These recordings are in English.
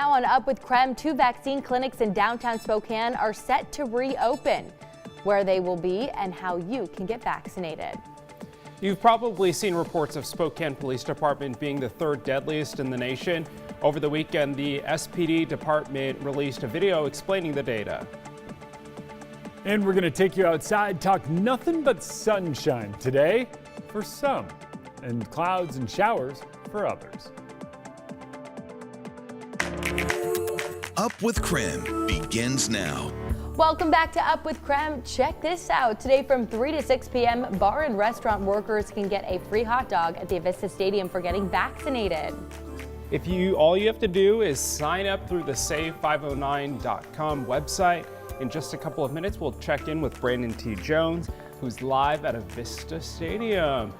Now on Up with KREM, 2 vaccine clinics in downtown Spokane are set to reopen. Where they will be and how you can get vaccinated. You've probably seen reports of Spokane Police Department being the 3rd deadliest in the nation. Over the weekend, the SPD department released a video explaining the data. And we're going to take you outside, talk nothing but sunshine today for some, and clouds and showers for others. Up with KREM begins now. Welcome back to Up with KREM. Check this out. Today from 3 to 6 p.m., bar and restaurant workers can get a free hot dog at the Avista Stadium for getting vaccinated. All you have to do is sign up through the save509.com website. In just a couple of minutes, we'll check in with Brandon T. Jones, who's live at Avista Stadium.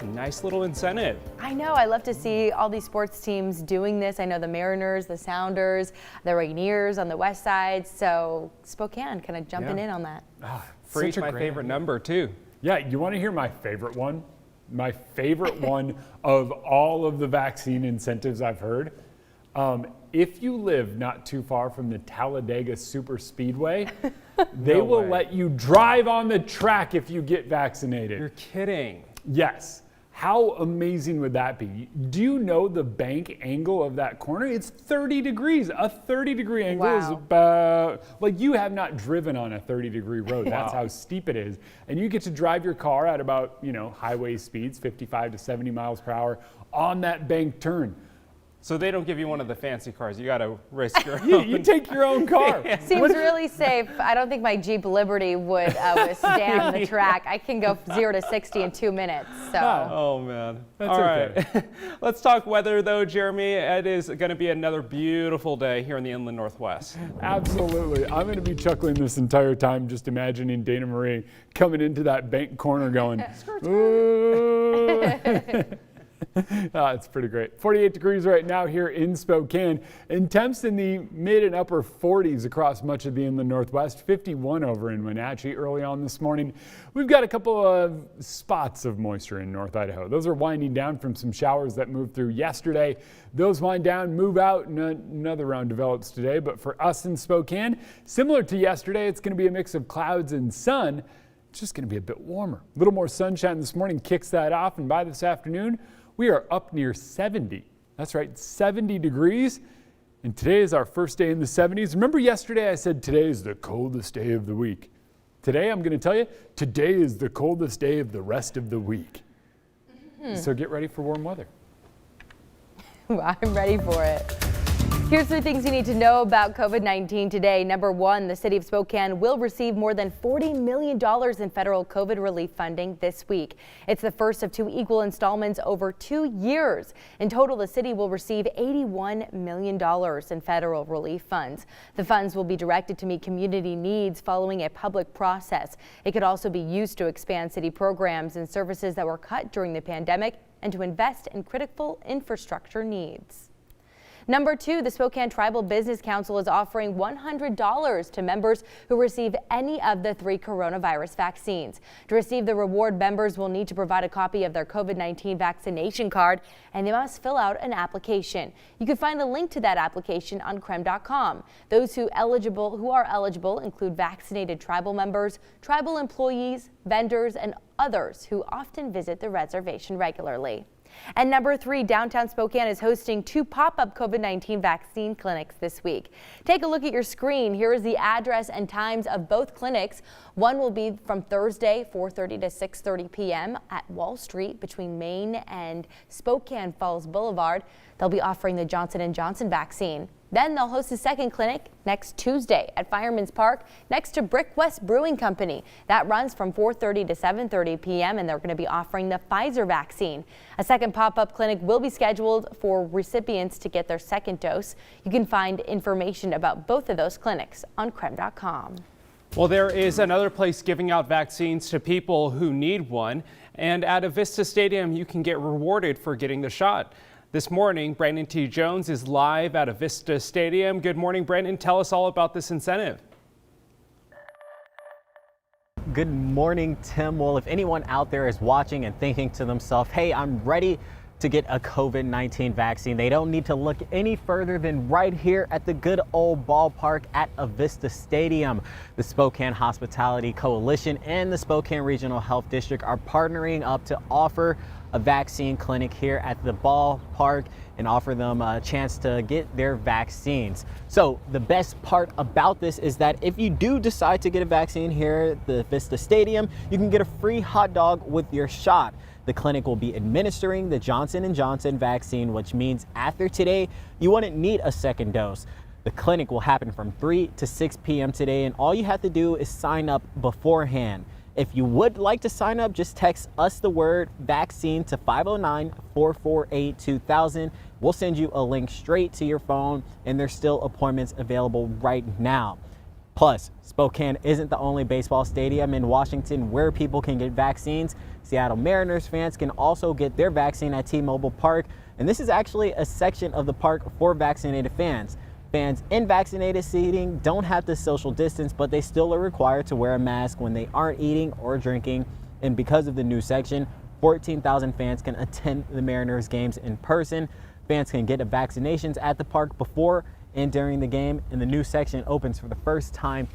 A nice little incentive. I know. I love to see all these sports teams doing this. I know the Mariners, the Sounders, the Rainiers on the west side. So Spokane kind of jumping in on that. Free's my favorite number too. Yeah, you want to hear my favorite one? My favorite one of all of the vaccine incentives I've heard. If you live not too far from the Talladega Super Speedway, they will let you drive on the track if you get vaccinated. You're kidding. Yes. How amazing would that be? Do you know the bank angle of that corner? It's 30 degrees. A 30-degree angle is about, like, you have not driven on a 30-degree road. That's how steep it is. And you get to drive your car at about, highway speeds, 55 to 70 miles per hour on that bank turn. So they don't give you one of the fancy cars. You got to risk your own. You take your own car. Seems really safe. I don't think my Jeep Liberty would withstand the track. I can go 0 to 60 in 2 minutes. So. Oh, man. That's All okay. right. Let's talk weather, though, Jeremy. It is going to be another beautiful day here in the Inland Northwest. Absolutely. I'm going to be chuckling this entire time, just imagining Dana Marie coming into that bank corner going, ooh. It's pretty great. 48 degrees right now here in Spokane, and temps in the mid and upper 40s across much of the Inland Northwest. 51 over in Wenatchee early on this morning. We've got a couple of spots of moisture in North Idaho. Those are winding down from some showers that moved through yesterday. Those wind down, move out, and another round develops today. But for us in Spokane, similar to yesterday, it's going to be a mix of clouds and sun. It's just going to be a bit warmer. A little more sunshine this morning kicks that off, and by this afternoon, we are up near 70. That's right, 70 degrees. And today is our first day in the 70s. Remember yesterday I said today is the coldest day of the week. Today I'm going to tell you, today is the coldest day of the rest of the week. So get ready for warm weather. I'm ready for it. Here's 3 things you need to know about COVID-19 today. Number 1, the city of Spokane will receive more than $40 million in federal COVID relief funding this week. It's the first of 2 equal installments over 2 years. In total, the city will receive $81 million in federal relief funds. The funds will be directed to meet community needs following a public process. It could also be used to expand city programs and services that were cut during the pandemic and to invest in critical infrastructure needs. Number 2, the Spokane Tribal Business Council is offering $100 to members who receive any of the 3 coronavirus vaccines. To receive the reward, members will need to provide a copy of their COVID-19 vaccination card, and they must fill out an application. You can find the link to that application on KREM.com. Those who are eligible include vaccinated tribal members, tribal employees, vendors, and others who often visit the reservation regularly. And number 3, downtown Spokane is hosting 2 pop-up COVID-19 vaccine clinics this week. Take a look at your screen. Here is the address and times of both clinics. One will be from Thursday, 4:30 to 6:30 p.m. at Wall Street between Main and Spokane Falls Boulevard. They'll be offering the Johnson & Johnson vaccine. Then they'll host a second clinic next Tuesday at Fireman's Park next to Brick West Brewing Company. That runs from 4:30 to 7:30 p.m. and they're going to be offering the Pfizer vaccine. A second pop-up clinic will be scheduled for recipients to get their second dose. You can find information about both of those clinics on KREM.com. Well, there is another place giving out vaccines to people who need one, and at Avista Stadium you can get rewarded for getting the shot. This morning, Brandon T. Jones is live at Avista Stadium. Good morning, Brandon. Tell us all about this incentive. Good morning, Tim. Well, if anyone out there is watching and thinking to themselves, hey, I'm ready to get a COVID-19 vaccine, they don't need to look any further than right here at the good old ballpark at Avista Stadium. The Spokane Hospitality Coalition and the Spokane Regional Health District are partnering up to offer a vaccine clinic here at the ballpark and offer them a chance to get their vaccines. So the best part about this is that if you do decide to get a vaccine here at the Avista Stadium, you can get a free hot dog with your shot. The clinic will be administering the Johnson & Johnson vaccine, which means after today, you wouldn't need a second dose. The clinic will happen from 3 to 6 p.m. today, and all you have to do is sign up beforehand. If you would like to sign up, just text us the word vaccine to 509-448-2000. We'll send you a link straight to your phone, and there's still appointments available right now. Plus, Spokane isn't the only baseball stadium in Washington where people can get vaccines. Seattle Mariners fans can also get their vaccine at T-Mobile Park, and this is actually a section of the park for vaccinated fans. Fans in vaccinated seating don't have to social distance, but they still are required to wear a mask when they aren't eating or drinking. And because of the new section, 14,000 fans can attend the Mariners games in person. Fans can get vaccinations at the park before and during the game, and the new section opens for the first time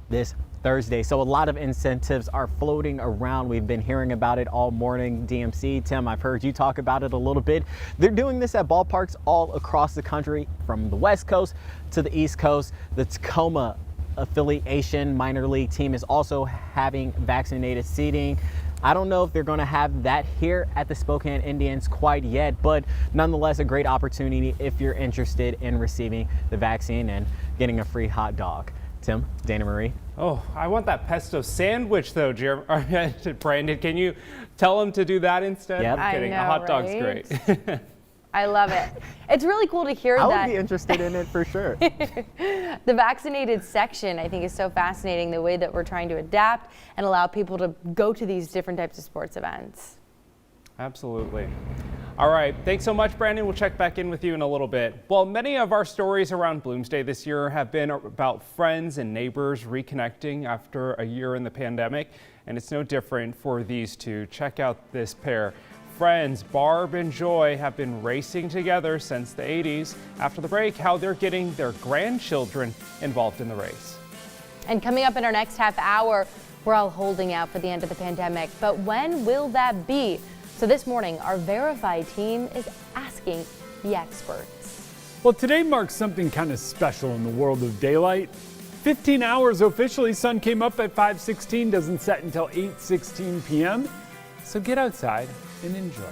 this Thursday. So a lot of incentives are floating around. We've been hearing about it all morning. DMC, Tim, I've heard you talk about it a little bit. They're doing this at ballparks all across the country, from the West Coast to the East Coast. The Tacoma affiliation minor league team is also having vaccinated seating. I don't know if they're going to have that here at the Spokane Indians quite yet, but nonetheless a great opportunity if you're interested in receiving the vaccine and getting a free hot dog. Tim, Dana Marie. Oh, I want that pesto sandwich though, Brandon. Can you tell him to do that instead? Yep. I'm kidding. I know, A hot dog's right? great. I love it. It's really cool to hear I that. would be interested in it for sure. The vaccinated section, I think, is so fascinating, the way that we're trying to adapt and allow people to go to these different types of sports events. Absolutely. All right. Thanks so much, Brandon. We'll check back in with you in a little bit. Well, many of our stories around Bloomsday this year have been about friends and neighbors reconnecting after a year in the pandemic, and it's no different for these two. Check out this pair. Friends Barb and Joy have been racing together since the 80s. After the break, how they're getting their grandchildren involved in the race. And coming up in our next half hour, we're all holding out for the end of the pandemic. But when will that be? So this morning, our Verify team is asking the experts. Well, today marks something kind of special in the world of daylight. 15 hours officially. Sun came up at 5:16, doesn't set until 8:16 p.m. So get outside and enjoy.